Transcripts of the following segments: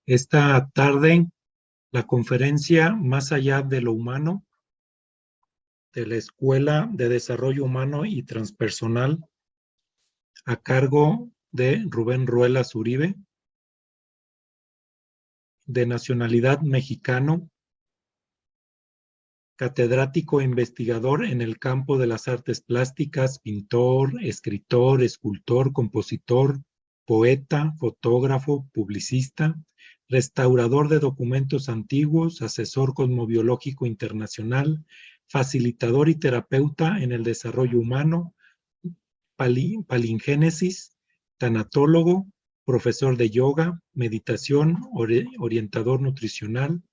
Esta tarde, la conferencia Más allá de lo humano, de la Escuela de Desarrollo Humano y Transpersonal, a cargo de Rubén Ruelas Uribe, de nacionalidad mexicano, catedrático e investigador en el campo de las artes plásticas, pintor, escritor, escultor, compositor, poeta, fotógrafo, publicista, restaurador de documentos antiguos, asesor cosmobiológico internacional, facilitador y terapeuta en el desarrollo humano, palingénesis, tanatólogo, profesor de yoga, meditación, orientador nutricional,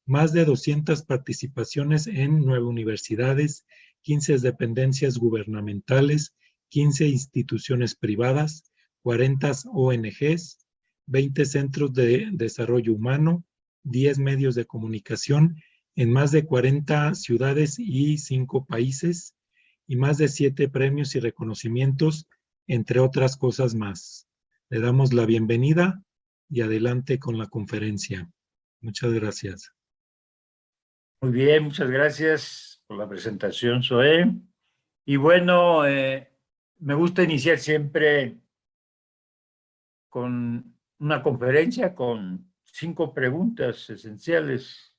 más de 200 participaciones en 9 universidades, 15 dependencias gubernamentales, 15 instituciones privadas, 40 ONGs, 20 centros de desarrollo humano, 10 medios de comunicación en más de 40 ciudades y 5 países, y más de 7 premios y reconocimientos, entre otras cosas más. Le damos la bienvenida y adelante con la conferencia. Muchas gracias. Muy bien, muchas gracias por la presentación, Zoé. Y bueno, me gusta iniciar siempre con una conferencia con 5 preguntas esenciales.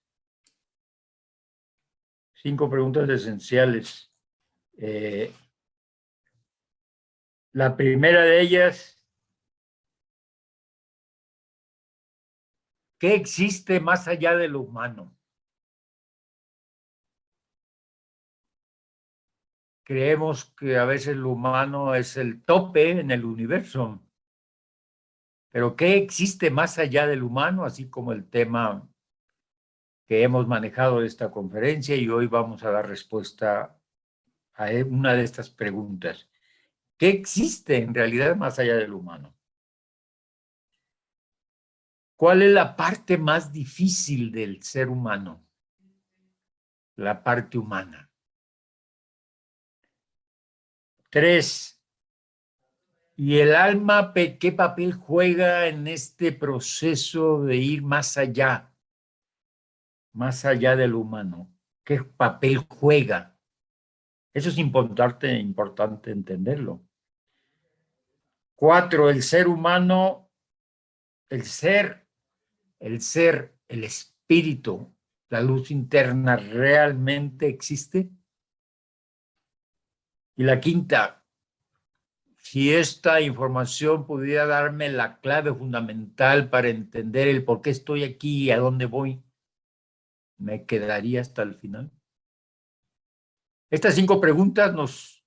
5 preguntas esenciales. La primera de ellas, ¿qué existe más allá de lo humano? Creemos que a veces lo humano es el tope en el universo, pero ¿qué existe más allá del humano? Así como el tema que hemos manejado de esta conferencia, y hoy vamos a dar respuesta a una de estas preguntas. ¿Qué existe en realidad más allá del humano? ¿Cuál es la parte más difícil del ser humano? La parte humana. 3. ¿Y el alma qué papel juega en este proceso de ir más allá de lo humano? ¿Qué papel juega? Eso es importante entenderlo. 4. El ser humano, el ser, el espíritu, la luz interna, ¿realmente existe? Y la 5. Si esta información pudiera darme la clave fundamental para entender el por qué estoy aquí y a dónde voy, ¿me quedaría hasta el final? Estas 5 preguntas nos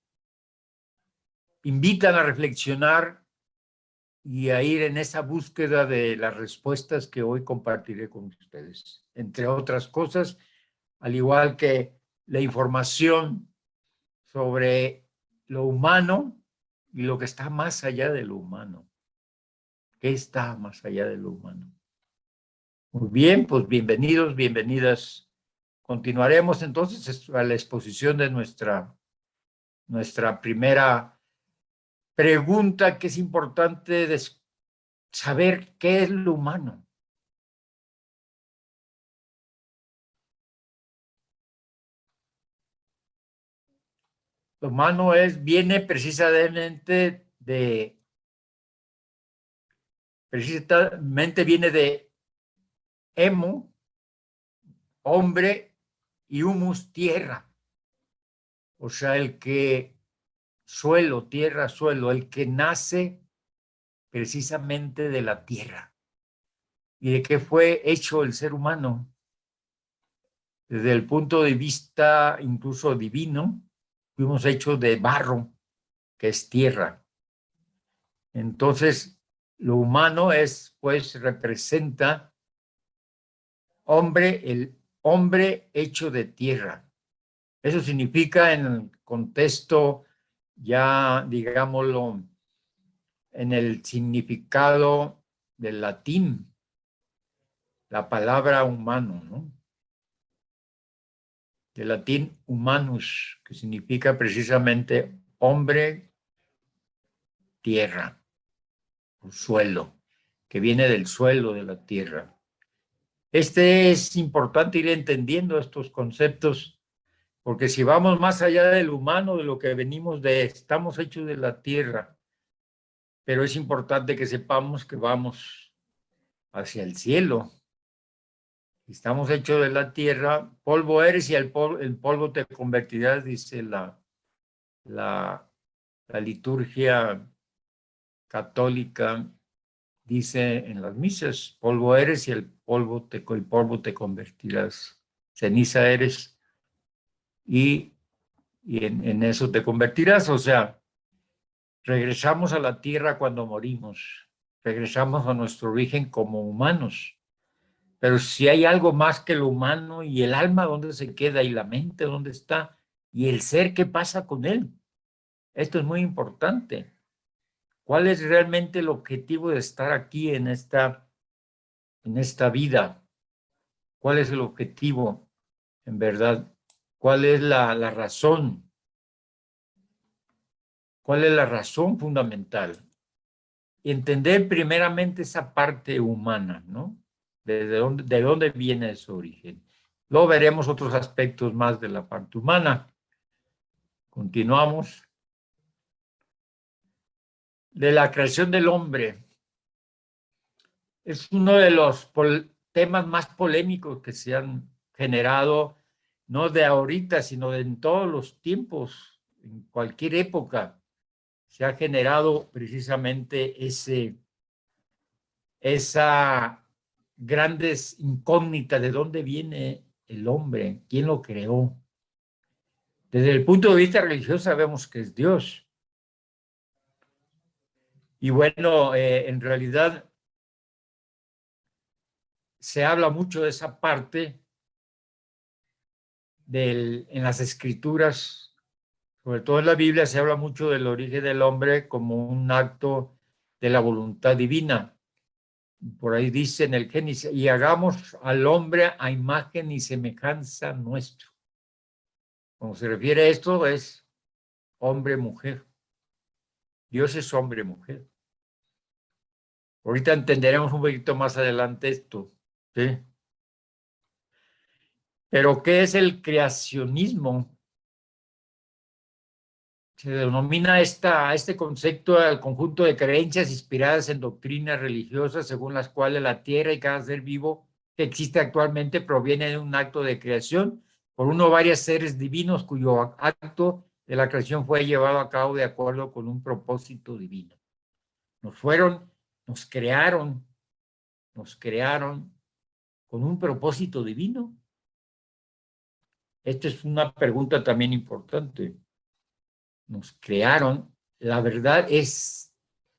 invitan a reflexionar y a ir en esa búsqueda de las respuestas que hoy compartiré con ustedes. Entre otras cosas, al igual que la información sobre lo humano y lo que está más allá de lo humano. ¿Qué está más allá de lo humano? Muy bien, pues bienvenidos, bienvenidas. Continuaremos entonces a la exposición de nuestra primera pregunta, que es importante saber qué es lo humano. Lo humano viene precisamente de emo, hombre, y humus, tierra. O sea, tierra, suelo, el que nace precisamente de la tierra. ¿Y de qué fue hecho el ser humano? Desde el punto de vista incluso divino, fuimos hechos de barro, que es tierra. Entonces, lo humano representa el hombre hecho de tierra. Eso significa, en el contexto, ya digámoslo, en el significado del latín, la palabra humano, ¿no? Del latín humanus, que significa precisamente hombre, tierra, o suelo, que viene del suelo de la tierra. Es importante ir entendiendo estos conceptos, porque si vamos más allá del humano, de lo que venimos estamos hechos de la tierra, pero es importante que sepamos que vamos hacia el cielo. Estamos hechos de la tierra, polvo eres y el polvo te convertirás, dice la liturgia católica, dice en las misas, polvo eres y el polvo te convertirás, ceniza eres y en eso te convertirás, o sea, regresamos a la tierra cuando morimos, regresamos a nuestro origen como humanos. Pero si hay algo más que lo humano, y el alma, ¿dónde se queda? Y la mente, ¿dónde está? Y el ser, ¿qué pasa con él? Esto es muy importante. ¿Cuál es realmente el objetivo de estar aquí en esta vida? ¿Cuál es el objetivo, en verdad? ¿Cuál es la razón? ¿Cuál es la razón fundamental? Entender primeramente esa parte humana, ¿no? De dónde viene su origen. Luego veremos otros aspectos más de la parte humana. Continuamos. De la creación del hombre. Es uno de los temas más polémicos que se han generado, no de ahorita, sino de en todos los tiempos, en cualquier época. Se ha generado precisamente esa grandes incógnita de dónde viene el hombre, quién lo creó. Desde el punto de vista religioso sabemos que es Dios. Y bueno, en realidad se habla mucho de esa parte en las escrituras, sobre todo en la Biblia, se habla mucho del origen del hombre como un acto de la voluntad divina. Por ahí dice en el Génesis, y hagamos al hombre a imagen y semejanza nuestro. Cuando se refiere a esto es hombre-mujer. Dios es hombre-mujer. Ahorita entenderemos un poquito más adelante esto, ¿sí? Pero ¿qué es el creacionismo? Se denomina este concepto al conjunto de creencias inspiradas en doctrinas religiosas según las cuales la tierra y cada ser vivo que existe actualmente proviene de un acto de creación por uno o varios seres divinos cuyo acto de la creación fue llevado a cabo de acuerdo con un propósito divino. Nos crearon con un propósito divino. Esta es una pregunta también importante. Nos crearon, la verdad es,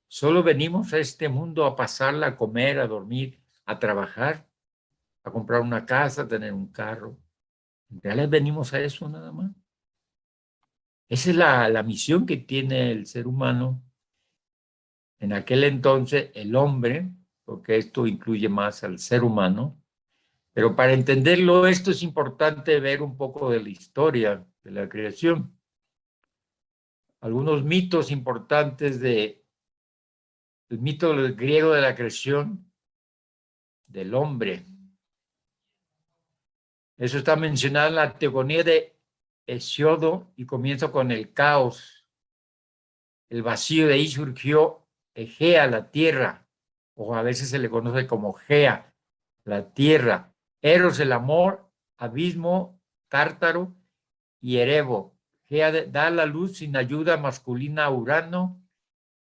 solo venimos a este mundo a pasarla, a comer, a dormir, a trabajar, a comprar una casa, a tener un carro. En realidad venimos a eso nada más. Esa es la misión que tiene el ser humano. En aquel entonces, el hombre, porque esto incluye más al ser humano, pero para entenderlo esto es importante ver un poco de la historia de la creación. Algunos mitos importantes el mito griego de la creación del hombre. Eso está mencionado en la teogonía de Hesiodo y comienza con el caos. El vacío, de ahí surgió Egea, la tierra, o a veces se le conoce como Gea, la tierra. Eros, el amor, abismo, Tártaro y Erebo. Gea da la luz sin ayuda masculina a Urano,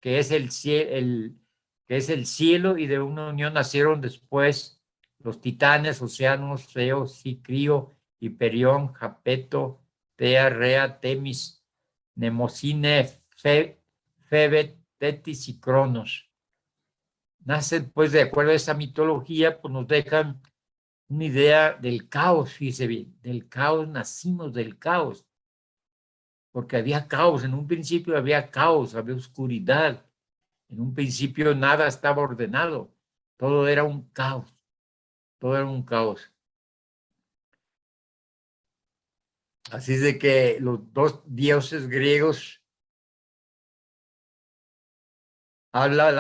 que es el cielo, y de una unión nacieron después los titanes, Océanos, Feo, Cicrio, Hiperión, Japeto, Tea, Rea, Temis, Nemocine, Febe, Tetis y Cronos. Nacen, pues, de acuerdo a esa mitología, pues nos dejan una idea del caos, fíjese bien, del caos, nacimos del caos, porque había caos, en un principio había caos, había oscuridad, en un principio nada estaba ordenado, todo era un caos, todo era un caos. Así es de que los dos dioses griegos, habla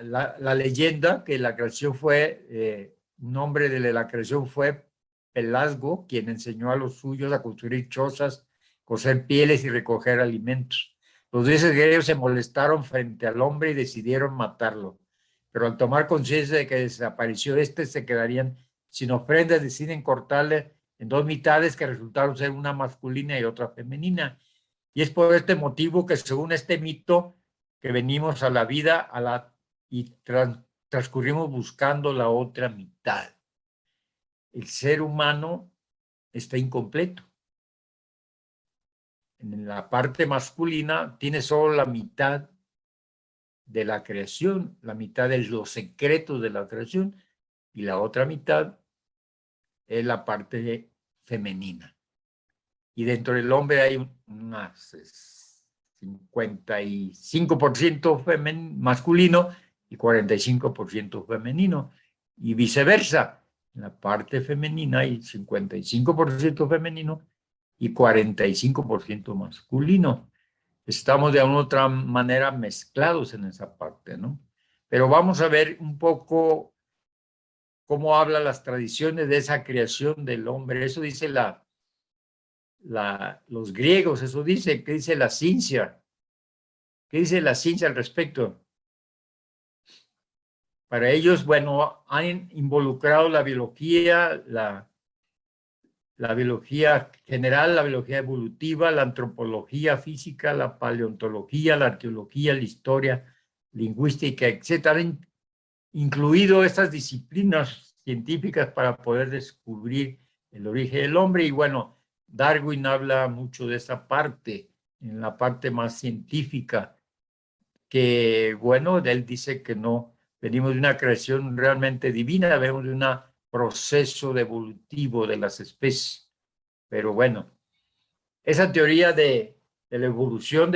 la leyenda que la creación fue un hombre de la creación fue Pelasgo, quien enseñó a los suyos a construir chozas, coser pieles y recoger alimentos. Los dioses griegos se molestaron frente al hombre y decidieron matarlo. Pero al tomar conciencia de que desapareció se quedarían sin ofrendas, deciden cortarle en dos mitades que resultaron ser una masculina y otra femenina. Y es por este motivo que, según este mito, que venimos a la vida y transcurrimos buscando la otra mitad. El ser humano está incompleto. En la parte masculina tiene solo la mitad de la creación, la mitad de los secretos de la creación, y la otra mitad es la parte femenina. Y dentro del hombre hay unas 55% masculino y 45% femenino, y viceversa. En la parte femenina hay 55% femenino y 45% masculino. Estamos de alguna otra manera mezclados en esa parte, ¿no? Pero vamos a ver un poco cómo hablan las tradiciones de esa creación del hombre. Eso dice los griegos, eso dice, ¿qué dice la ciencia? ¿Qué dice la ciencia al respecto? Para ellos, bueno, han involucrado la biología, la biología general, la biología evolutiva, la antropología física, la paleontología, la arqueología, la historia, lingüística, etcétera. Han incluido estas disciplinas científicas para poder descubrir el origen del hombre. Y bueno, Darwin habla mucho de esa parte, en la parte más científica, que bueno, él dice que no venimos de una creación realmente divina, venimos de un proceso evolutivo de las especies. Pero bueno, esa teoría de la evolución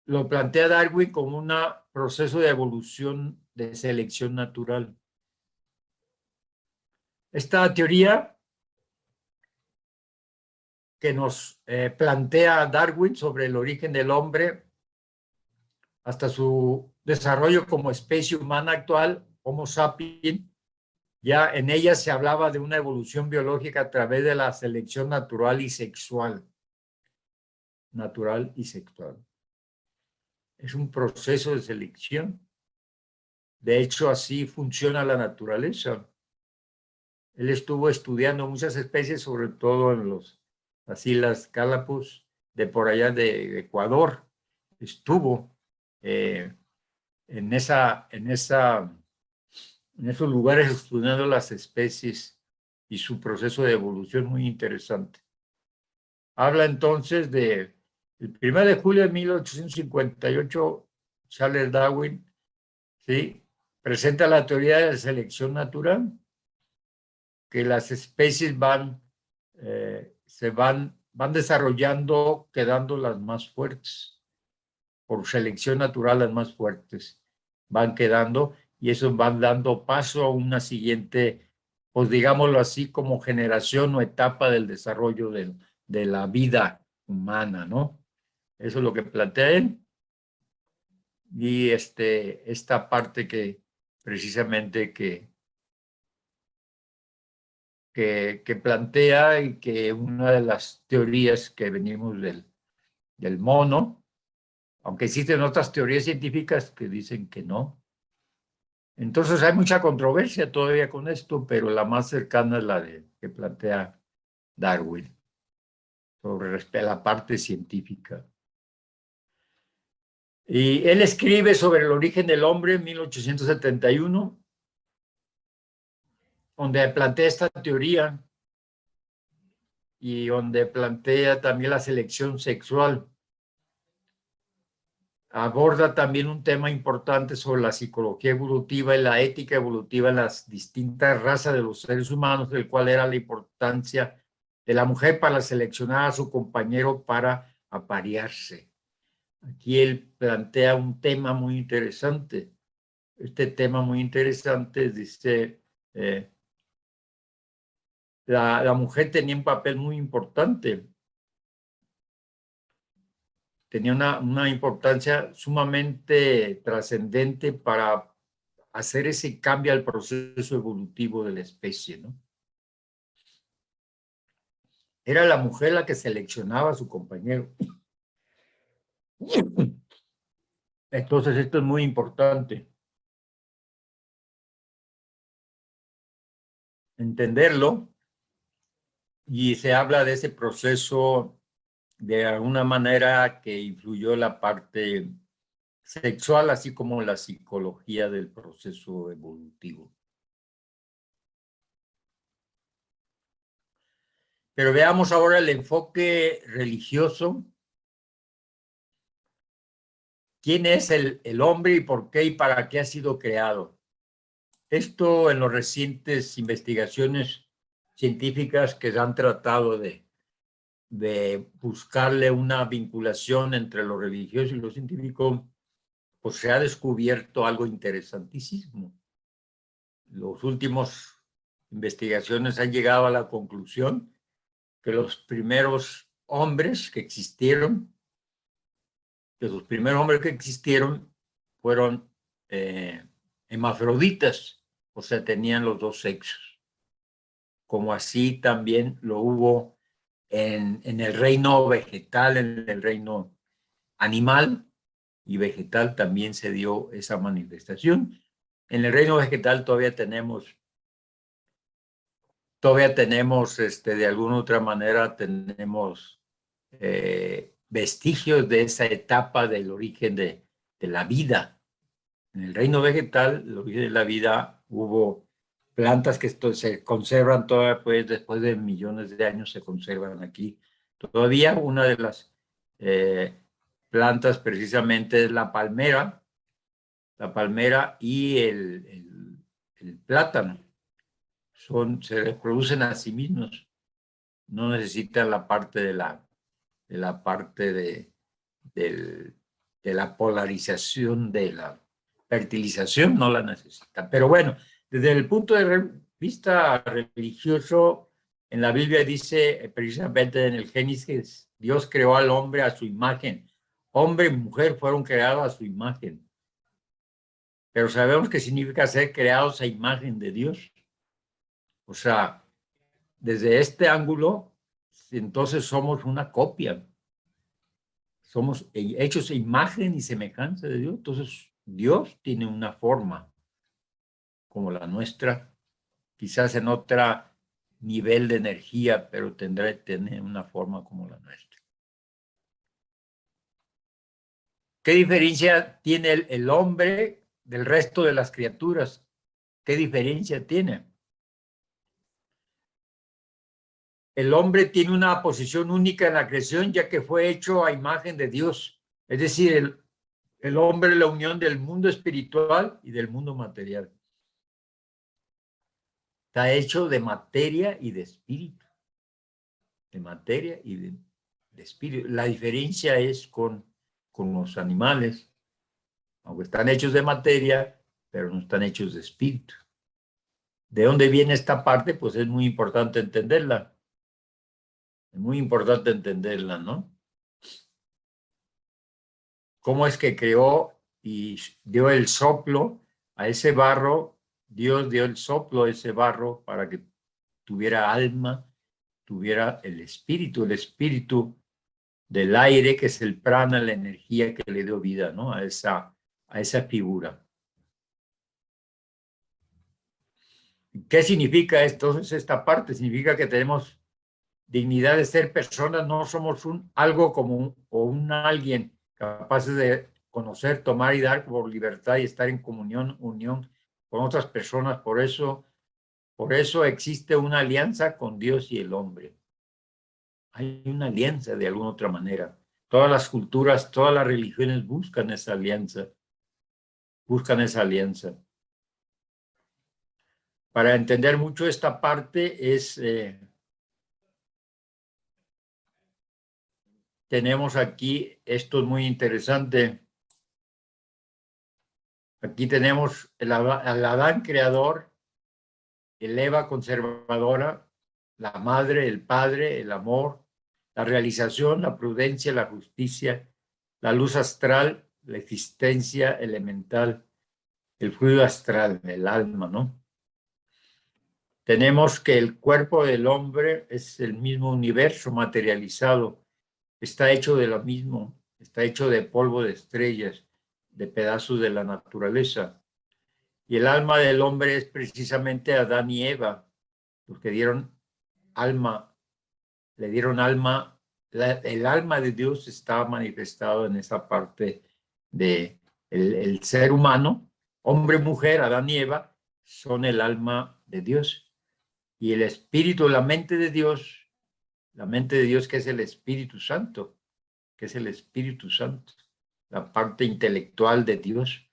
lo plantea Darwin como un proceso de evolución de selección natural. Esta teoría que nos plantea Darwin sobre el origen del hombre hasta su desarrollo como especie humana actual, Homo sapiens, ya en ella se hablaba de una evolución biológica a través de la selección natural y sexual. Natural y sexual. Es un proceso de selección. De hecho, así funciona la naturaleza. Él estuvo estudiando muchas especies, sobre todo en las Islas Galápagos, de por allá de Ecuador. Estuvo en esos lugares estudiando las especies y su proceso de evolución muy interesante. Habla entonces el 1 de julio de 1858, Charles Darwin, ¿sí?, presenta la teoría de la selección natural, que las especies van desarrollando, quedando las más fuertes. Por selección natural, las más fuertes van quedando, y eso van dando paso a una siguiente, pues digámoslo así, como generación o etapa del desarrollo de la vida humana, ¿no? Eso es lo que plantea él. Y esta parte que precisamente que plantea, y que una de las teorías que venimos del mono, aunque existen otras teorías científicas que dicen que no. Entonces hay mucha controversia todavía con esto, pero la más cercana es la que plantea Darwin sobre la parte científica. Y él escribe sobre el origen del hombre en 1871, donde plantea esta teoría y donde plantea también la selección sexual. Aborda también un tema importante sobre la psicología evolutiva y la ética evolutiva en las distintas razas de los seres humanos, el cual era la importancia de la mujer para seleccionar a su compañero para aparearse. Aquí él plantea un tema muy interesante. Este tema muy interesante dice, la mujer tenía un papel muy importante. Tenía una importancia sumamente trascendente para hacer ese cambio al proceso evolutivo de la especie, ¿no? Era la mujer la que seleccionaba a su compañero. Entonces, esto es muy importante. Entenderlo, y se habla de ese proceso de alguna manera que influyó la parte sexual, así como la psicología del proceso evolutivo. Pero veamos ahora el enfoque religioso. ¿Quién es el hombre y por qué y para qué ha sido creado? Esto en las recientes investigaciones científicas que han tratado de buscarle una vinculación entre lo religioso y lo científico, pues se ha descubierto algo interesantísimo. Los últimos investigaciones han llegado a la conclusión que los primeros hombres que existieron, fueron hermafroditas, o sea, tenían los dos sexos. Como así también lo hubo en el reino vegetal, en el reino animal y vegetal también se dio esa manifestación. En el reino vegetal todavía tenemos de alguna otra manera, tenemos vestigios de esa etapa del origen de la vida. En el reino vegetal, el origen de la vida, hubo plantas que se conservan todavía, pues después de millones de años se conservan aquí. Todavía una de las plantas precisamente es la palmera y el plátano. Se reproducen a sí mismos, no necesitan la parte de la polarización de la fertilización, no la necesitan. Pero bueno, desde el punto de vista religioso, en la Biblia dice precisamente en el Génesis, Dios creó al hombre a su imagen. Hombre y mujer fueron creados a su imagen. Pero sabemos qué significa ser creados a imagen de Dios. O sea, desde este ángulo, entonces somos una copia. Somos hechos a imagen y semejanza de Dios. Entonces, Dios tiene una forma como la nuestra, quizás en otro nivel de energía, pero tiene una forma como la nuestra. ¿Qué diferencia tiene el hombre del resto de las criaturas? ¿Qué diferencia tiene? El hombre tiene una posición única en la creación, ya que fue hecho a imagen de Dios. Es decir, el hombre es la unión del mundo espiritual y del mundo material. Está hecho de materia y de espíritu. De materia y de espíritu. La diferencia es con los animales, aunque están hechos de materia, pero no están hechos de espíritu. ¿De dónde viene esta parte? Pues es muy importante entenderla. Es muy importante entenderla, ¿no? ¿Cómo es que creó y dio el soplo a ese barro? Dios dio el soplo a ese barro para que tuviera alma, tuviera el espíritu del aire, que es el prana, la energía que le dio vida, ¿no? A esa figura. ¿Qué significa esto? Entonces, esta parte significa que tenemos dignidad de ser personas, no somos algo como un alguien capaces de conocer, tomar y dar por libertad y estar en unión con otras personas. Por eso existe una alianza con Dios y el hombre. Hay una alianza de alguna otra manera. Todas las culturas, todas las religiones buscan esa alianza. Para entender mucho esta parte tenemos aquí, esto es muy interesante. Aquí tenemos el Adán creador, el Eva conservadora, la madre, el padre, el amor, la realización, la prudencia, la justicia, la luz astral, la existencia elemental, el fluido astral, el alma, ¿no? Tenemos que el cuerpo del hombre es el mismo universo materializado, está hecho de lo mismo, está hecho de polvo de estrellas, de pedazos de la naturaleza. Y el alma del hombre es precisamente Adán y Eva, los que dieron alma, le dieron alma. El alma de Dios está manifestado en esa parte de el ser humano, hombre, mujer, Adán y Eva, son el alma de Dios. Y el espíritu, la mente de Dios que es el Espíritu Santo, que es el Espíritu Santo, la parte intelectual de Dios.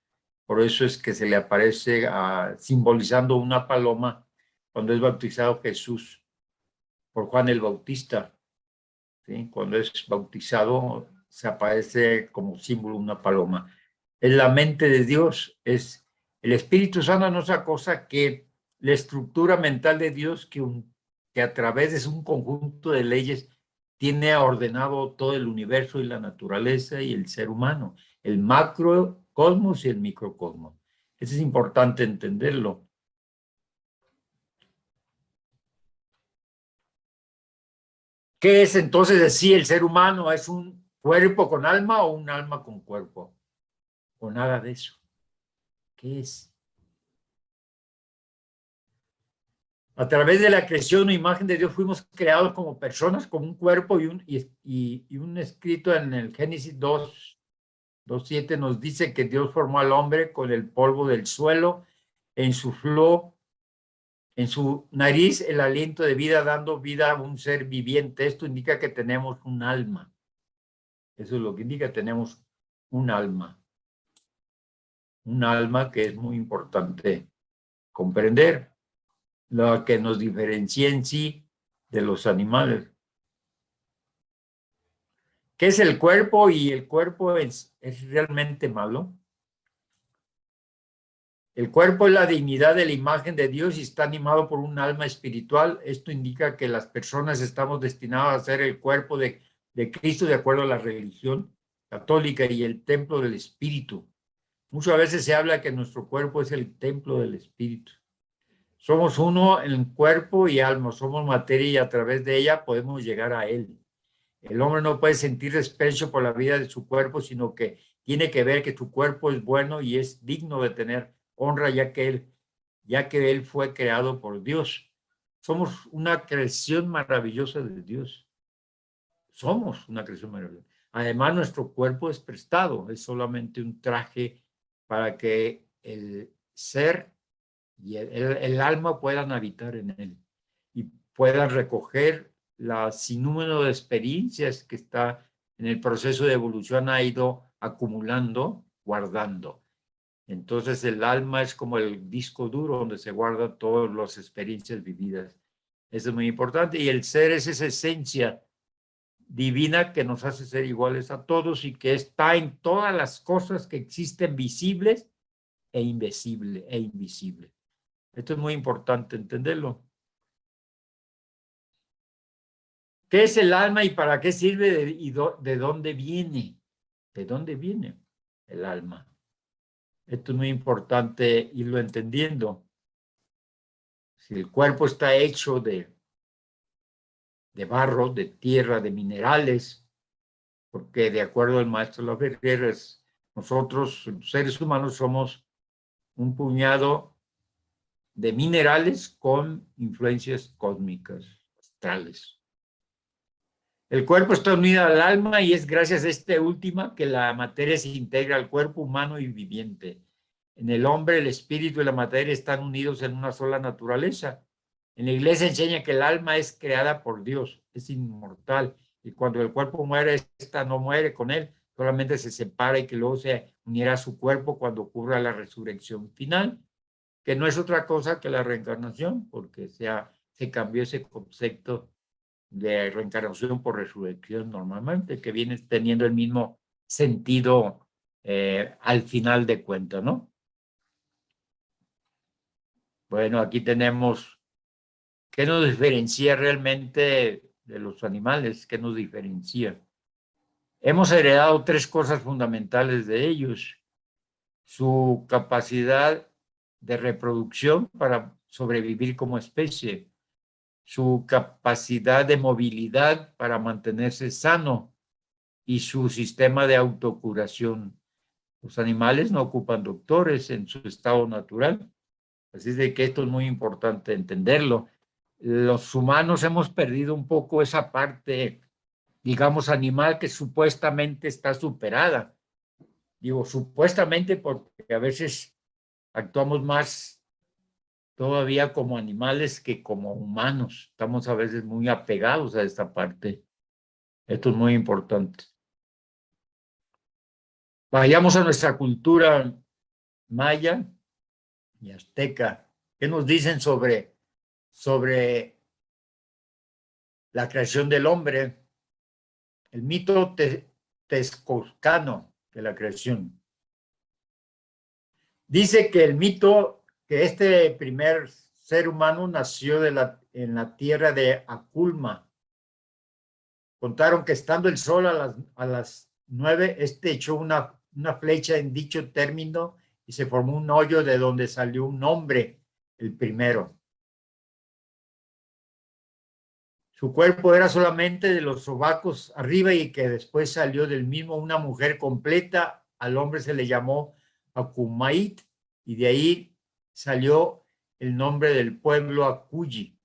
Por eso es que se le aparece simbolizando una paloma cuando es bautizado Jesús por Juan el Bautista. ¿Sí? Cuando es bautizado se aparece como símbolo una paloma. Es la mente de Dios, es el Espíritu Santo, no es otra cosa que la estructura mental de Dios que a través de un conjunto de leyes tiene ordenado todo el universo y la naturaleza y el ser humano, el macrocosmos y el microcosmos. Eso es importante entenderlo. ¿Qué es entonces decir el ser humano? ¿Es un cuerpo con alma o un alma con cuerpo? O nada de eso. ¿Qué es? A través de la creación o imagen de Dios fuimos creados como personas, con un cuerpo y un escrito en el Génesis 2:7 nos dice que Dios formó al hombre con el polvo del suelo, insufló en su nariz el aliento de vida, dando vida a un ser viviente. Esto indica que tenemos un alma. Eso es lo que indica, tenemos un alma. Un alma que es muy importante comprender, lo que nos diferencia en sí de los animales. ¿Qué es el cuerpo? Y el cuerpo es realmente malo. El cuerpo es la dignidad de la imagen de Dios y está animado por un alma espiritual. Esto indica que las personas estamos destinadas a ser el cuerpo de Cristo de acuerdo a la religión católica y el templo del espíritu. Muchas veces se habla que nuestro cuerpo es el templo del espíritu. Somos uno en cuerpo y alma, somos materia y a través de ella podemos llegar a él. El hombre no puede sentir desprecio por la vida de su cuerpo, sino que tiene que ver que su cuerpo es bueno y es digno de tener honra, ya que él fue creado por Dios. Somos una creación maravillosa de Dios. Somos una creación maravillosa. Además, nuestro cuerpo es prestado, es solamente un traje para que el ser y el alma puedan habitar en él y puedan recoger la sinnúmero de experiencias que está en el proceso de evolución ha ido acumulando, guardando. Entonces el alma es como el disco duro donde se guardan todas las experiencias vividas. Eso es muy importante. Y el ser es esa esencia divina que nos hace ser iguales a todos y que está en todas las cosas que existen visibles e invisibles. Esto es muy importante entenderlo. ¿Qué es el alma y para qué sirve y de dónde viene? ¿De dónde viene el alma? Esto es muy importante irlo entendiendo. Si el cuerpo está hecho de barro, de tierra, de minerales, porque de acuerdo al maestro Laverrière, nosotros, los seres humanos, somos un puñado de minerales con influencias cósmicas, astrales. El cuerpo está unido al alma y es gracias a esta última que la materia se integra al cuerpo humano y viviente. En el hombre, el espíritu y la materia están unidos en una sola naturaleza. En la iglesia enseña que el alma es creada por Dios, es inmortal, y cuando el cuerpo muere, esta no muere con él, solamente se separa y que luego se unirá a su cuerpo cuando ocurra la resurrección final, que no es otra cosa que la reencarnación, porque se cambió ese concepto de reencarnación por resurrección normalmente, que viene teniendo el mismo sentido al final de cuentas, ¿no? Bueno, aquí tenemos qué nos diferencia realmente de los animales, qué nos diferencia. Hemos heredado tres cosas fundamentales de ellos. su capacidad de reproducción para sobrevivir como especie, su capacidad de movilidad para mantenerse sano y su sistema de autocuración. Los animales no ocupan doctores en su estado natural, así es de que esto es muy importante entenderlo. Los humanos hemos perdido un poco esa parte, digamos, animal que supuestamente está superada. Digo, supuestamente porque a veces actuamos más todavía como animales que como humanos. Estamos a veces muy apegados a esta parte. Esto es muy importante. Vayamos a nuestra cultura maya y azteca. ¿Qué nos dicen sobre la creación del hombre? El mito texcocano de la creación. Dice que el mito, que este primer ser humano nació en la tierra de Aculma. Contaron que estando el sol a las 9, echó una flecha en dicho término y se formó un hoyo de donde salió un hombre, el primero. Su cuerpo era solamente de los sobacos arriba y que después salió del mismo una mujer completa. Al hombre se le llamó Akumait y de ahí salió el nombre del pueblo Akuyi,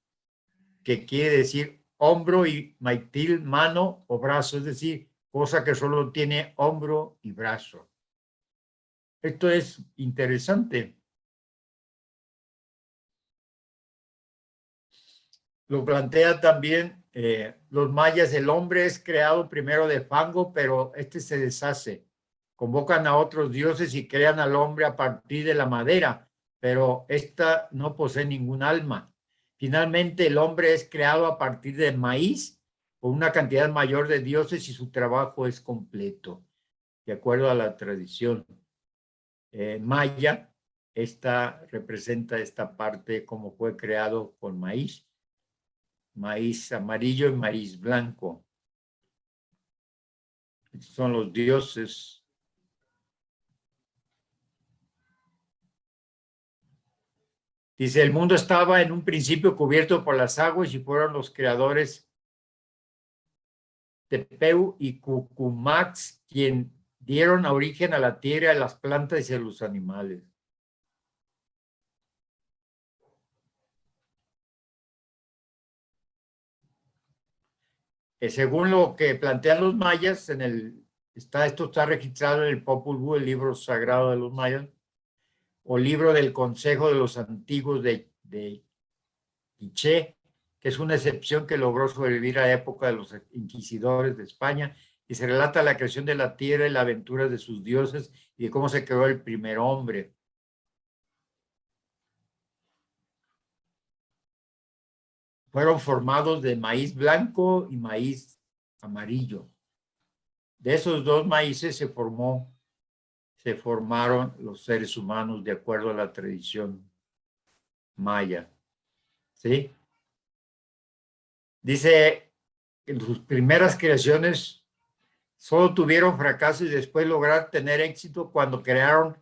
que quiere decir hombro, y maitil, mano o brazo, es decir, cosa que solo tiene hombro y brazo. Esto es interesante. Lo plantea también los mayas. El hombre es creado primero de fango, pero este se deshace. Convocan a otros dioses y crean al hombre a partir de la madera, pero esta no posee ningún alma. Finalmente, el hombre es creado a partir del maíz con una cantidad mayor de dioses y su trabajo es completo, de acuerdo a la tradición maya. Esta representa esta parte como fue creado con maíz. Maíz amarillo y maíz blanco. Estos son los dioses. Dice, el mundo estaba en un principio cubierto por las aguas y fueron los creadores Tepeu y Cucumax quien dieron origen a la tierra, a las plantas y a los animales. Según lo que plantean los mayas, esto está registrado en el Popol Vuh, el libro sagrado de los mayas, o libro del Consejo de los Antiguos de Quiché, que es una excepción que logró sobrevivir a la época de los inquisidores de España, y se relata la creación de la tierra y la aventura de sus dioses y de cómo se creó el primer hombre. Fueron formados de maíz blanco y maíz amarillo. De esos dos maíces se formaron los seres humanos de acuerdo a la tradición maya. ¿Sí? Dice que en sus primeras creaciones solo tuvieron fracaso y después lograron tener éxito cuando crearon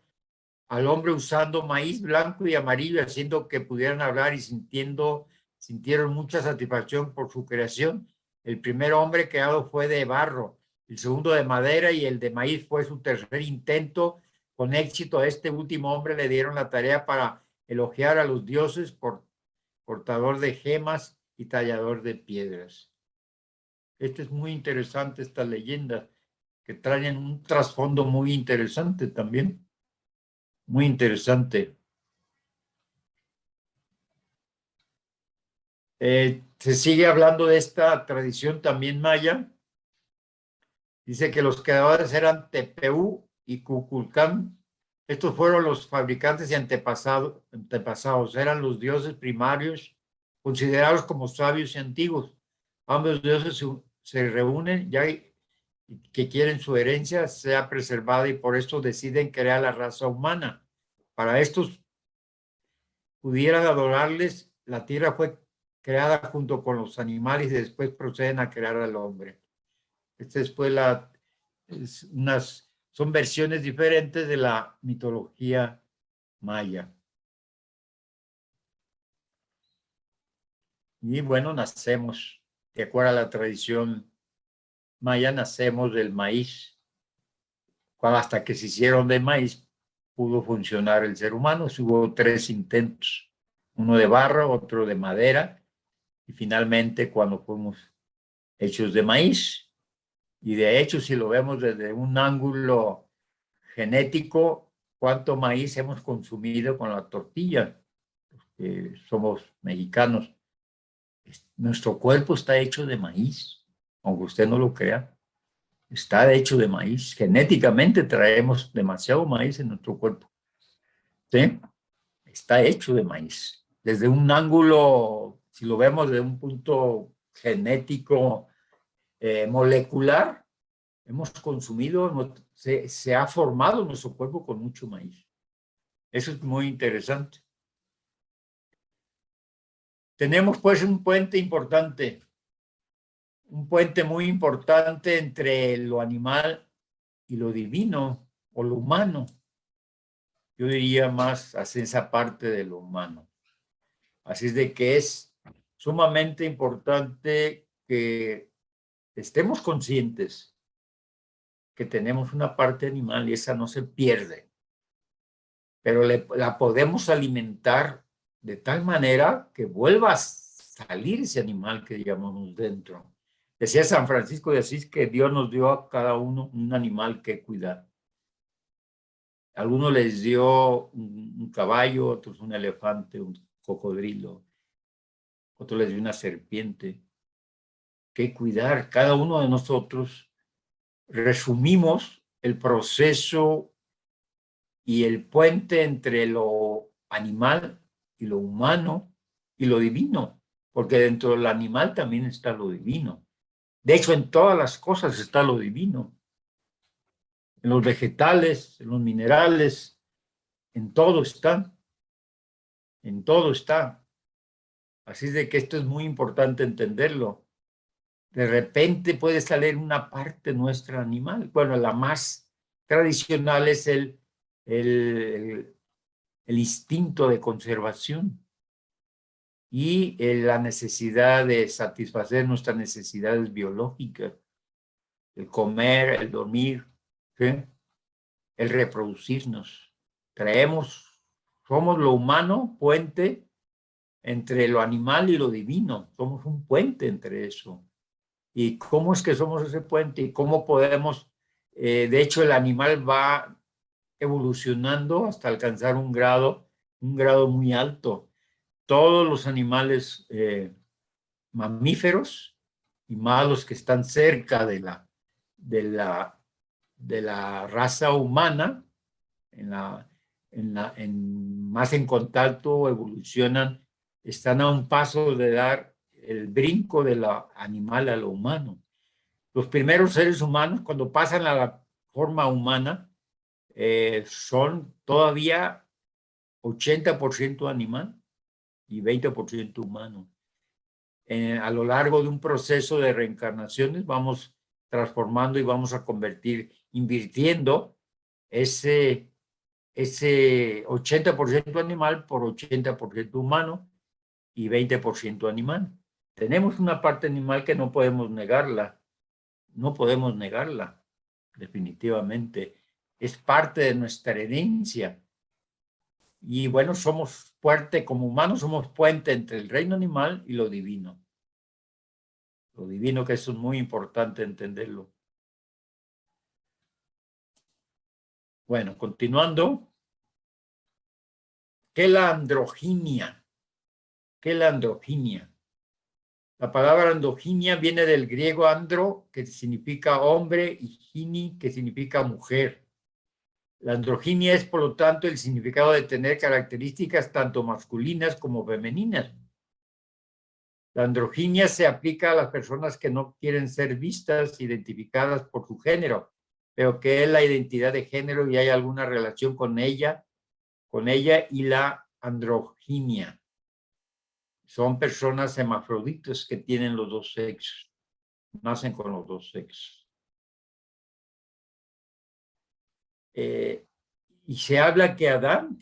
al hombre usando maíz blanco y amarillo, haciendo que pudieran hablar y sintieron mucha satisfacción por su creación. El primer hombre creado fue de barro, el segundo de madera y el de maíz fue su tercer intento. Con éxito a este último hombre le dieron la tarea para elogiar a los dioses por cortador de gemas y tallador de piedras. Este es muy interesante, esta leyenda, que traen un trasfondo muy interesante también. Muy interesante. Se sigue hablando de esta tradición también maya. Dice que los creadores eran Tepeu y Cuculcán. Estos fueron los fabricantes y antepasados. Eran los dioses primarios, considerados como sabios y antiguos. Ambos dioses se reúnen ya que quieren su herencia sea preservada y por esto deciden crear la raza humana. Para estos pudieran adorarles, la tierra fue creada junto con los animales y después proceden a crear al hombre. Esta fue son versiones diferentes de la mitología maya. Y bueno, nacemos, de acuerdo a la tradición maya, nacemos del maíz. Hasta que se hicieron de maíz, pudo funcionar el ser humano. Hubo 3 intentos, uno de barro, otro de madera, y finalmente cuando fuimos hechos de maíz. Y de hecho, si lo vemos desde un ángulo genético, ¿cuánto maíz hemos consumido con la tortilla? Somos mexicanos. Nuestro cuerpo está hecho de maíz, aunque usted no lo crea. Está hecho de maíz. Genéticamente traemos demasiado maíz en nuestro cuerpo. ¿Sí? Está hecho de maíz. Desde un ángulo, si lo vemos desde un punto genético, molecular, hemos consumido, se ha formado nuestro cuerpo con mucho maíz. Eso es muy interesante. Tenemos pues un puente importante, un puente muy importante entre lo animal y lo divino o lo humano. Yo diría más hacia esa parte de lo humano. Así es de que es sumamente importante que estemos conscientes que tenemos una parte animal y esa no se pierde, pero la podemos alimentar de tal manera que vuelva a salir ese animal que llamamos dentro. Decía San Francisco de Asís que Dios nos dio a cada uno un animal que cuidar. A algunos les dio un caballo, otros un elefante, un cocodrilo, otros les dio una serpiente. Que cuidar. Cada uno de nosotros resumimos el proceso y el puente entre lo animal y lo humano y lo divino, porque dentro del animal también está lo divino. De hecho, en todas las cosas está lo divino. En los vegetales, en los minerales, en todo está. En todo está. Así es de que esto es muy importante entenderlo. De repente puede salir una parte nuestra animal. Bueno, la más tradicional es el instinto de conservación y la necesidad de satisfacer nuestras necesidades biológicas, el comer, el dormir, ¿sí? El reproducirnos. Somos lo humano, puente entre lo animal y lo divino. Somos un puente entre eso. ¿Y cómo es que somos ese puente? ¿Y cómo podemos? De hecho, el animal va evolucionando hasta alcanzar un grado muy alto. Todos los animales mamíferos y más los que están cerca de la raza humana, más en contacto, evolucionan, están a un paso de dar el brinco de lo animal a lo humano. Los primeros seres humanos, cuando pasan a la forma humana, son todavía 80% animal y 20% humano. A lo largo de un proceso de reencarnaciones vamos transformando y vamos a invirtiendo ese 80% animal por 80% humano y 20% animal. Tenemos una parte animal que no podemos negarla, definitivamente. Es parte de nuestra herencia. Y bueno, somos fuerte como humanos, somos puente entre el reino animal y lo divino. Lo divino, que eso es muy importante entenderlo. Bueno, continuando. ¿Qué es la androginia? ¿Qué es la androginia? La palabra androginia viene del griego andro, que significa hombre, y gini, que significa mujer. La androginia es, por lo tanto, el significado de tener características tanto masculinas como femeninas. La androginia se aplica a las personas que no quieren ser vistas, identificadas por su género, pero que es la identidad de género y hay alguna relación con ella y la androginia. Son personas hermafroditas que tienen los dos sexos, nacen con los dos sexos. Y se habla que Adán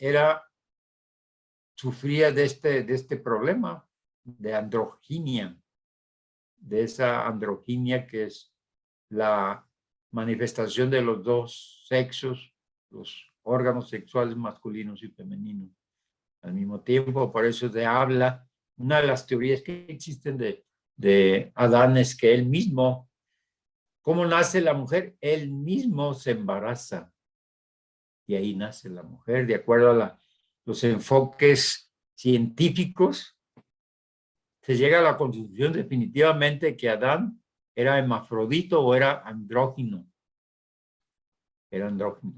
sufría de este problema de androginia, de esa androginia que es la manifestación de los dos sexos, los órganos sexuales masculinos y femeninos al mismo tiempo. Por eso se habla, una de las teorías que existen de Adán es que él mismo, ¿cómo nace la mujer? Él mismo se embaraza y ahí nace la mujer, de acuerdo a los enfoques científicos. Se llega a la conclusión definitivamente que Adán era hermafrodito o era andrógino. Era andrógino.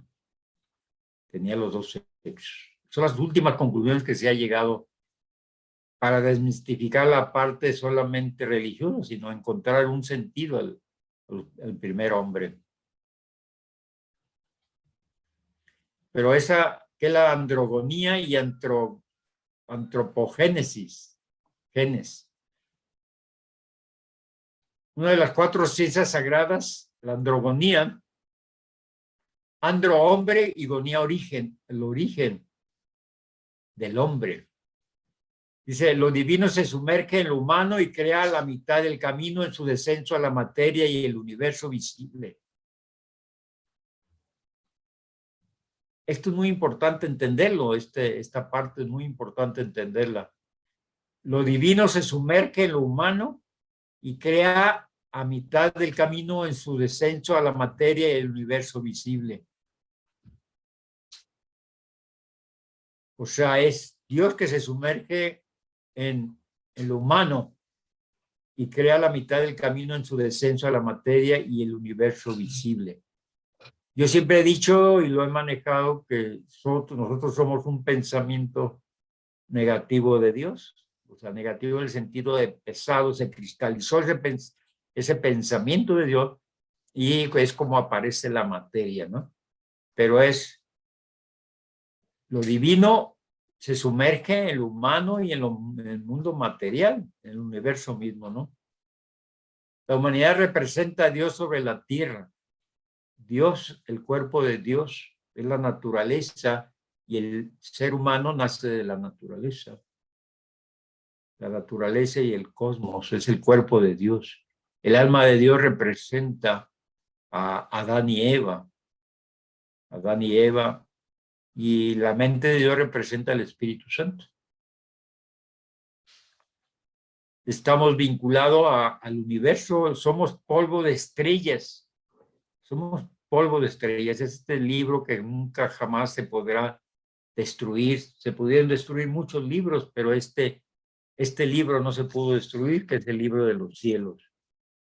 Tenía los dos sexos. Son las últimas conclusiones que se ha llegado para desmistificar la parte solamente religiosa, sino encontrar un sentido al primer hombre. Pero esa que es la androgonía y antropogénesis, genes. Una de las 4 ciencias sagradas, la androgonía, andro hombre y gonía origen, el origen del hombre. Dice, lo divino se sumerge en lo humano y crea la mitad del camino en su descenso a la materia y el universo visible. Esto es muy importante entenderlo, esta parte es muy importante entenderla. Lo divino se sumerge en lo humano y crea a mitad del camino en su descenso a la materia y el universo visible. O sea, es Dios que se sumerge en lo humano y crea la mitad del camino en su descenso a la materia y el universo visible. Yo siempre he dicho y lo he manejado que nosotros somos un pensamiento negativo de Dios, o sea, negativo en el sentido de pesado, se cristalizó ese pensamiento de Dios y es como aparece la materia, ¿no? Pero es lo divino se sumerge en lo humano y en el mundo material, en el universo mismo, ¿no? La humanidad representa a Dios sobre la tierra. Dios, el cuerpo de Dios, es la naturaleza y el ser humano nace de la naturaleza. La naturaleza y el cosmos es el cuerpo de Dios. El alma de Dios representa a Adán y Eva. Adán y Eva. Y la mente de Dios representa al Espíritu Santo. Estamos vinculados al universo, somos polvo de estrellas. Somos polvo de estrellas. Es este libro que nunca jamás se podrá destruir. Se pudieron destruir muchos libros, pero este libro no se pudo destruir, que es el libro de los cielos.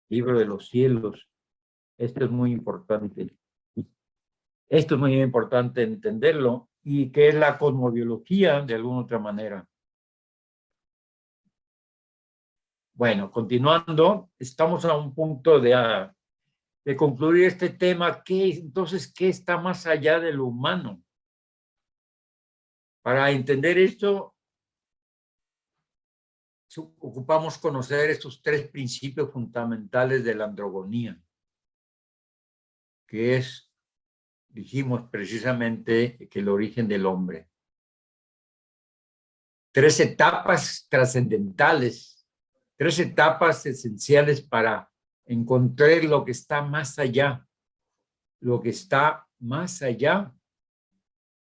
Libro de los cielos. Esto es muy importante. Esto es muy importante entenderlo, y que es la cosmobiología de alguna otra manera. Bueno, continuando, estamos a un punto de concluir este tema. Entonces, ¿qué está más allá de lo humano? Para entender esto, ocupamos conocer estos 3 principios fundamentales de la androgonía, que es, dijimos precisamente, que el origen del hombre. 3 etapas trascendentales, 3 etapas esenciales para encontrar lo que está más allá, lo que está más allá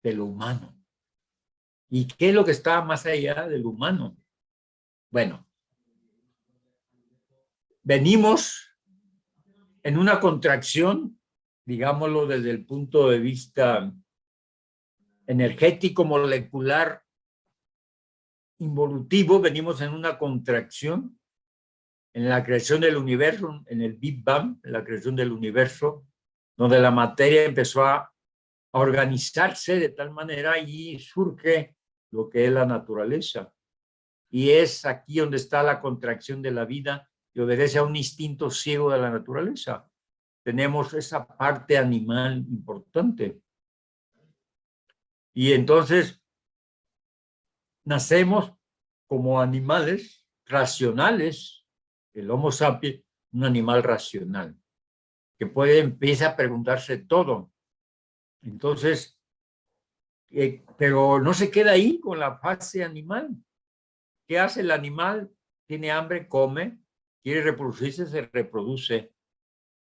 de lo humano. ¿Y qué es lo que está más allá de lo humano? Bueno, venimos en una contracción, digámoslo desde el punto de vista energético, molecular, involutivo, venimos en una contracción en la creación del universo, en el Big Bang, en la creación del universo, donde la materia empezó a organizarse de tal manera y surge lo que es la naturaleza. Y es aquí donde está la contracción de la vida y obedece a un instinto ciego de la naturaleza. Tenemos esa parte animal importante. Y entonces nacemos como animales racionales, el Homo sapiens, un animal racional, que empieza a preguntarse todo. Entonces, pero no se queda ahí con la fase animal. ¿Qué hace el animal? Tiene hambre, come, quiere reproducirse, se reproduce,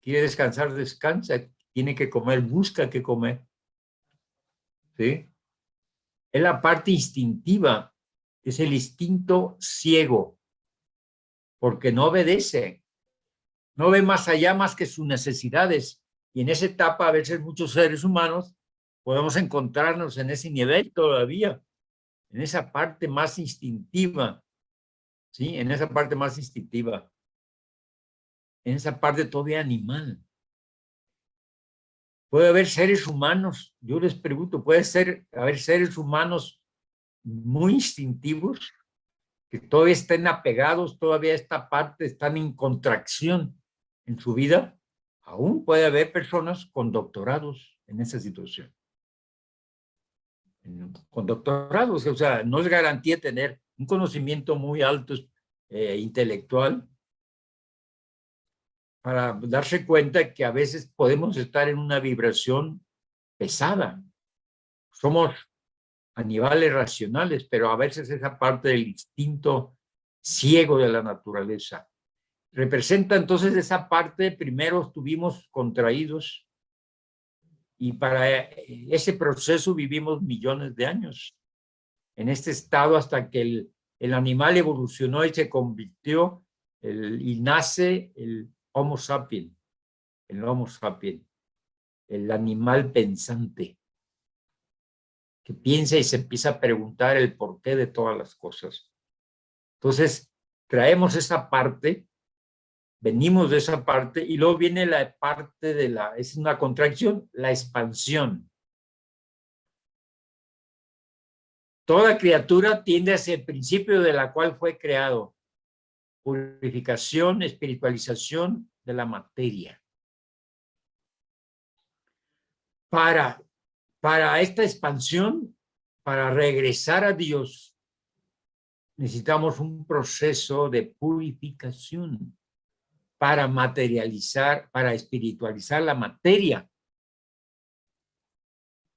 quiere descansar, descansa, tiene que comer, busca qué comer. ¿Sí? Es la parte instintiva, es el instinto ciego, porque no obedece, no ve más allá más que sus necesidades. Y en esa etapa, a veces muchos seres humanos podemos encontrarnos en ese nivel todavía, en esa parte más instintiva, ¿sí? En esa parte más instintiva, en esa parte todavía animal. Puede haber seres humanos, yo les pregunto, puede haber seres humanos muy instintivos que todavía estén apegados, todavía esta parte están en contracción en su vida. Aún puede haber personas con doctorados en esa situación. Con doctorados, o sea, no es garantía tener un conocimiento muy alto intelectual para darse cuenta que a veces podemos estar en una vibración pesada. Somos animales racionales, pero a veces esa parte del instinto ciego de la naturaleza. Representa entonces esa parte, primero estuvimos contraídos y para ese proceso vivimos millones de años en este estado hasta que el animal evolucionó y se convirtió y nace el Homo sapiens, el animal pensante, que piensa y se empieza a preguntar el porqué de todas las cosas. Entonces, traemos esa parte, venimos de esa parte, y luego viene la parte es una contracción, la expansión. Toda criatura tiende hacia el principio de la cual fue creado. Purificación, espiritualización de la materia. Para esta expansión, para regresar a Dios, necesitamos un proceso de purificación para materializar, para espiritualizar la materia.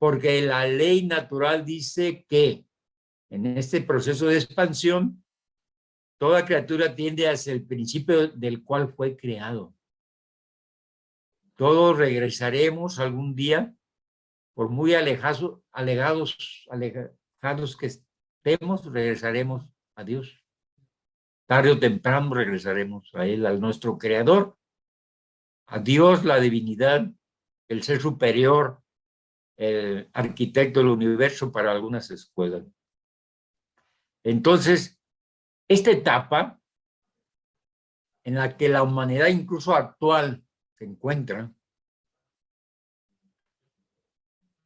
Porque la ley natural dice que en este proceso de expansión, toda criatura tiende hacia el principio del cual fue creado. Todos regresaremos algún día, por muy alejados que estemos, regresaremos a Dios. Tarde o temprano regresaremos a Él, a nuestro Creador, a Dios, la divinidad, el ser superior, el arquitecto del universo para algunas escuelas. Entonces, esta etapa en la que la humanidad incluso actual se encuentra,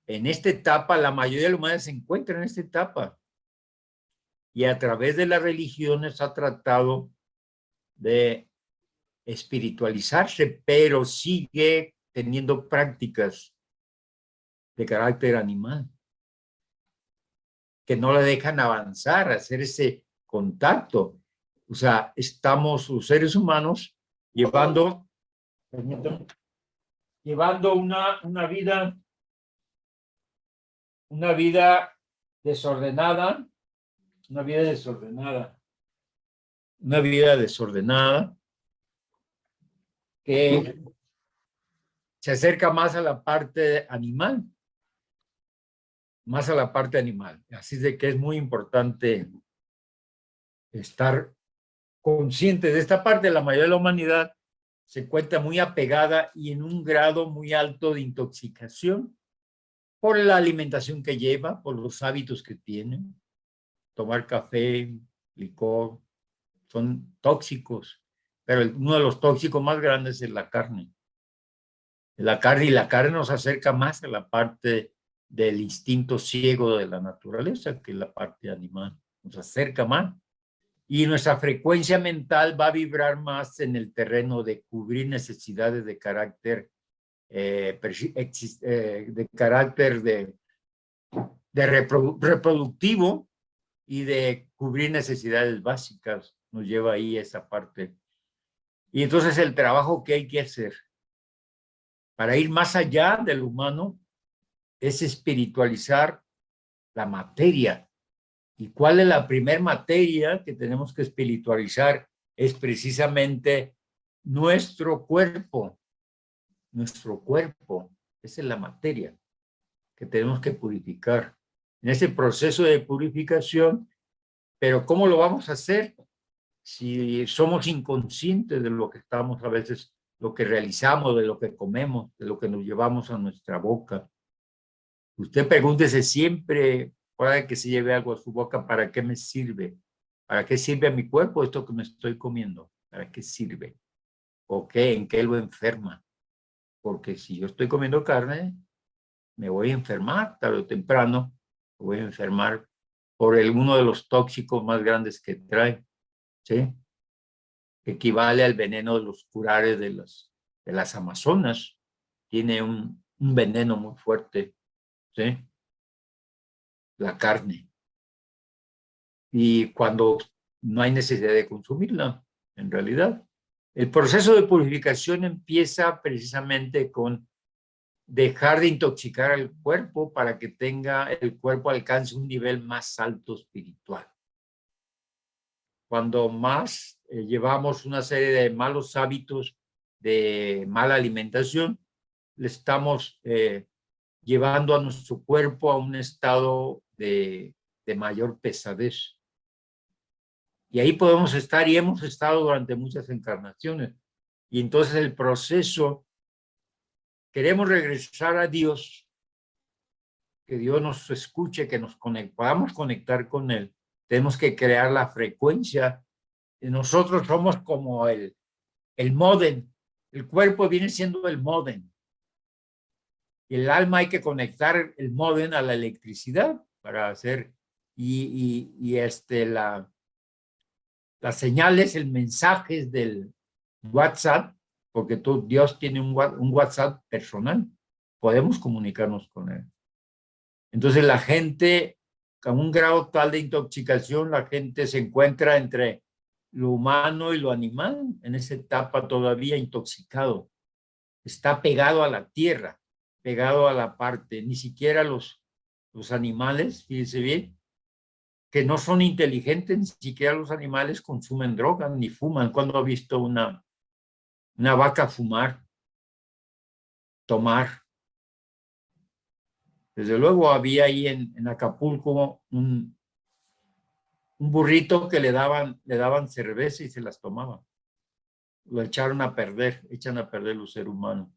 en esta etapa, la mayoría de la humanidad se encuentra en esta etapa. Y a través de las religiones ha tratado de espiritualizarse, pero sigue teniendo prácticas de carácter animal que no le dejan avanzar, hacer ese contacto. O sea, estamos los seres humanos llevando una vida desordenada, que se acerca más a la parte animal, Así de que es muy importante estar consciente de esta parte. La mayoría de la humanidad se encuentra muy apegada y en un grado muy alto de intoxicación por la alimentación que lleva, por los hábitos que tiene. Tomar café, licor, son tóxicos, pero uno de los tóxicos más grandes es la carne. La carne nos acerca más a la parte del instinto ciego de la naturaleza que la parte animal. Nos acerca más. Y nuestra frecuencia mental va a vibrar más en el terreno de cubrir necesidades de carácter reproductivo y de cubrir necesidades básicas. Nos lleva ahí esa parte. Y entonces el trabajo que hay que hacer para ir más allá del humano es espiritualizar la materia. ¿Y cuál es la primera materia que tenemos que espiritualizar? Es precisamente nuestro cuerpo. Nuestro cuerpo, esa es la materia que tenemos que purificar. En ese proceso de purificación, pero ¿cómo lo vamos a hacer? Si somos inconscientes de lo que estamos a veces, lo que realizamos, de lo que comemos, de lo que nos llevamos a nuestra boca. Usted pregúntese siempre, para que se lleve algo a su boca, ¿para qué me sirve? ¿Para qué sirve a mi cuerpo esto que me estoy comiendo? ¿Para qué sirve? ¿O qué? ¿En qué lo enferma? Porque si yo estoy comiendo carne, me voy a enfermar tarde o temprano, me voy a enfermar por uno de los tóxicos más grandes que trae, ¿sí? Equivale al veneno de los curares de las Amazonas. Tiene un veneno muy fuerte, ¿sí? La carne. Y cuando no hay necesidad de consumirla, en realidad. El proceso de purificación empieza precisamente con dejar de intoxicar al cuerpo para que el cuerpo alcance un nivel más alto espiritual. Cuando más llevamos una serie de malos hábitos, de mala alimentación, le estamos llevando a nuestro cuerpo a un estado de mayor pesadez. Y ahí podemos estar y hemos estado durante muchas encarnaciones. Y entonces el proceso, queremos regresar a Dios, que Dios nos escuche, que podamos conectar con Él. Tenemos que crear la frecuencia. Nosotros somos como el módem. El cuerpo viene siendo el módem. Y el alma hay que conectar el módem a la electricidad para hacer las señales, el mensaje del WhatsApp, porque Dios tiene un WhatsApp personal. Podemos comunicarnos con Él. Entonces la gente, con un grado tal de intoxicación, la gente se encuentra entre lo humano y lo animal, en esa etapa todavía intoxicado. Está pegado a la tierra, pegado a la parte, ni siquiera los animales, fíjense bien, que no son inteligentes, ni siquiera los animales consumen drogas ni fuman. ¿Cuándo ha visto una vaca fumar, tomar? Desde luego había ahí en Acapulco un burrito que le daban cerveza y se las tomaban. Lo echan a perder los seres humanos.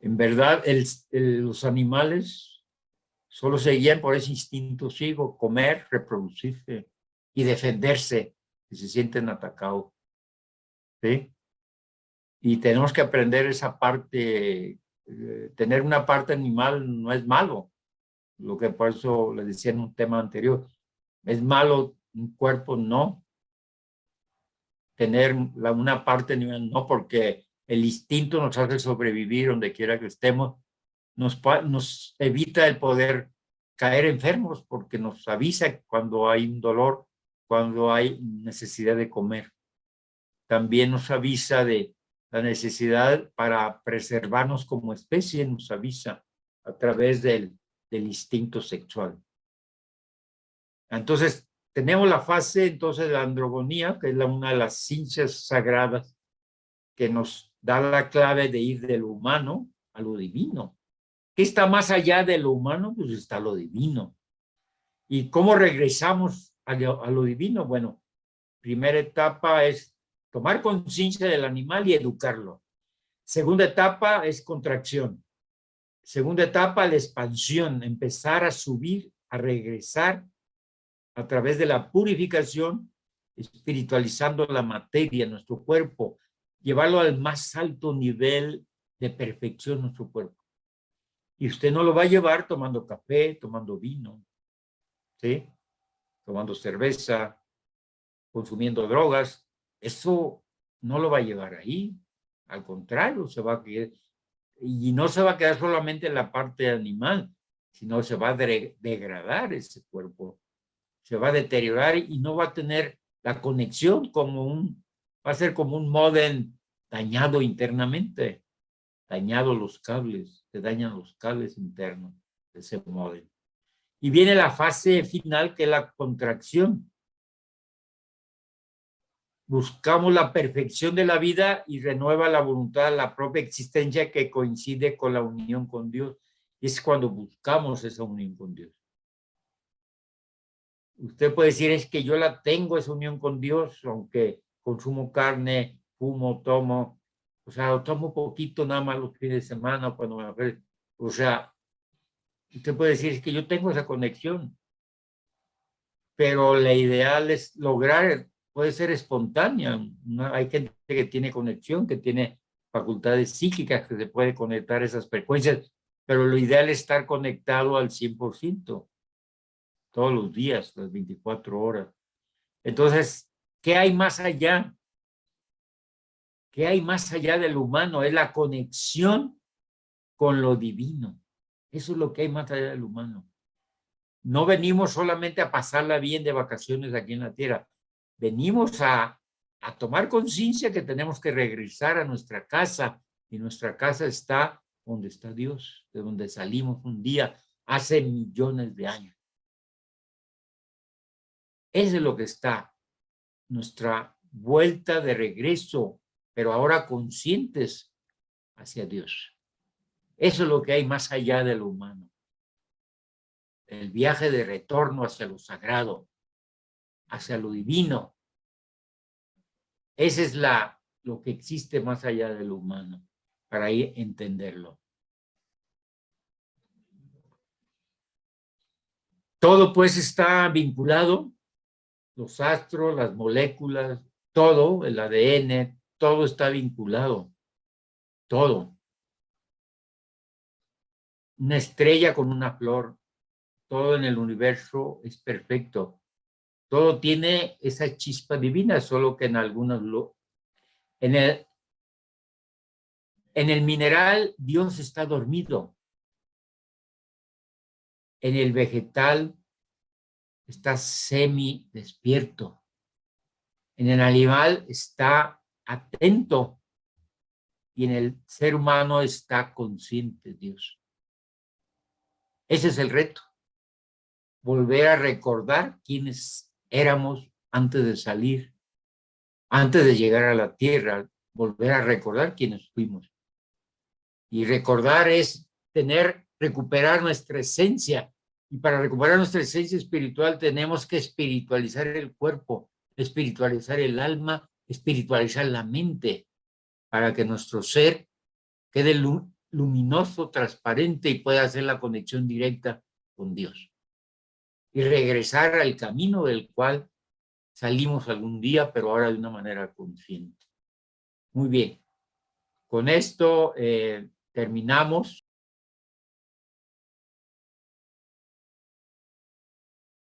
En verdad, los animales solo seguían por ese instinto ciego, comer, reproducirse y defenderse, si se sienten atacados. ¿Sí? Y tenemos que aprender esa parte. Tener una parte animal no es malo. Lo que por eso les decía en un tema anterior, es malo un cuerpo, no. Tener una parte animal, no, porque el instinto nos hace sobrevivir donde quiera que estemos, nos evita el poder caer enfermos, porque nos avisa cuando hay un dolor, cuando hay necesidad de comer. También nos avisa de la necesidad para preservarnos como especie, nos avisa a través del instinto sexual. Entonces, tenemos la fase entonces de la androgonía, que es una de las ciencias sagradas que nos da la clave de ir de lo humano a lo divino. ¿Qué está más allá de lo humano? Pues está lo divino. ¿Y cómo regresamos a lo divino? Bueno, primera etapa es tomar conciencia del animal y educarlo. Segunda etapa es contracción. Segunda etapa, la expansión, empezar a subir, a regresar a través de la purificación, espiritualizando la materia, nuestro cuerpo, llevarlo al más alto nivel de perfección nuestro cuerpo. Y usted no lo va a llevar tomando café, tomando vino, ¿sí? Tomando cerveza, consumiendo drogas. Eso no lo va a llevar ahí. Al contrario, se va a quedar, y no se va a quedar solamente en la parte animal, sino se va a degradar ese cuerpo, se va a deteriorar y no va a tener la conexión va a ser como un módem dañado internamente, dañado los cables, se dañan los cables internos se mueven. Y viene la fase final, que es la contracción. Buscamos la perfección de la vida y renueva la voluntad, la propia existencia que coincide con la unión con Dios. Es cuando buscamos esa unión con Dios. Usted puede decir, es que yo la tengo, esa unión con Dios, aunque consumo carne, fumo, tomo, o sea, tomo poquito nada más los fines de semana cuando me... O sea, usted puede decir, es que yo tengo esa conexión, pero la ideal es lograr, puede ser espontánea. Hay gente que tiene conexión, que tiene facultades psíquicas, que se puede conectar a esas frecuencias, pero lo ideal es estar conectado al 100%, todos los días, las 24 horas. Entonces, ¿qué hay más allá? ¿Qué hay más allá del humano? Es la conexión con lo divino. Eso es lo que hay más allá del humano. No venimos solamente a pasarla bien de vacaciones aquí en la tierra. Venimos a tomar conciencia que tenemos que regresar a nuestra casa, y nuestra casa está donde está Dios, de donde salimos un día hace millones de años. Eso es lo que está, nuestra vuelta de regreso, pero ahora conscientes hacia Dios. Eso es lo que hay más allá de lo humano. El viaje de retorno hacia lo sagrado, hacia lo divino. Ese es lo que existe más allá de lo humano, para ahí entenderlo. Todo pues está vinculado, los astros, las moléculas, todo, el ADN, todo está vinculado, todo. Una estrella con una flor, todo en el universo es perfecto. Todo tiene esa chispa divina, solo que en algunos en el mineral Dios está dormido. En el vegetal está semi despierto. En el animal está atento. Y en el ser humano está consciente Dios. Ese es el reto. Volver a recordar quiénes éramos antes de salir, antes de llegar a la tierra. Volver a recordar quiénes fuimos. Y recordar es recuperar nuestra esencia. Y para recuperar nuestra esencia espiritual tenemos que espiritualizar el cuerpo, espiritualizar el alma, espiritualizar la mente, para que nuestro ser quede luminoso, transparente y pueda hacer la conexión directa con Dios. Y regresar al camino del cual salimos algún día, pero ahora de una manera consciente. Muy bien. Con esto terminamos.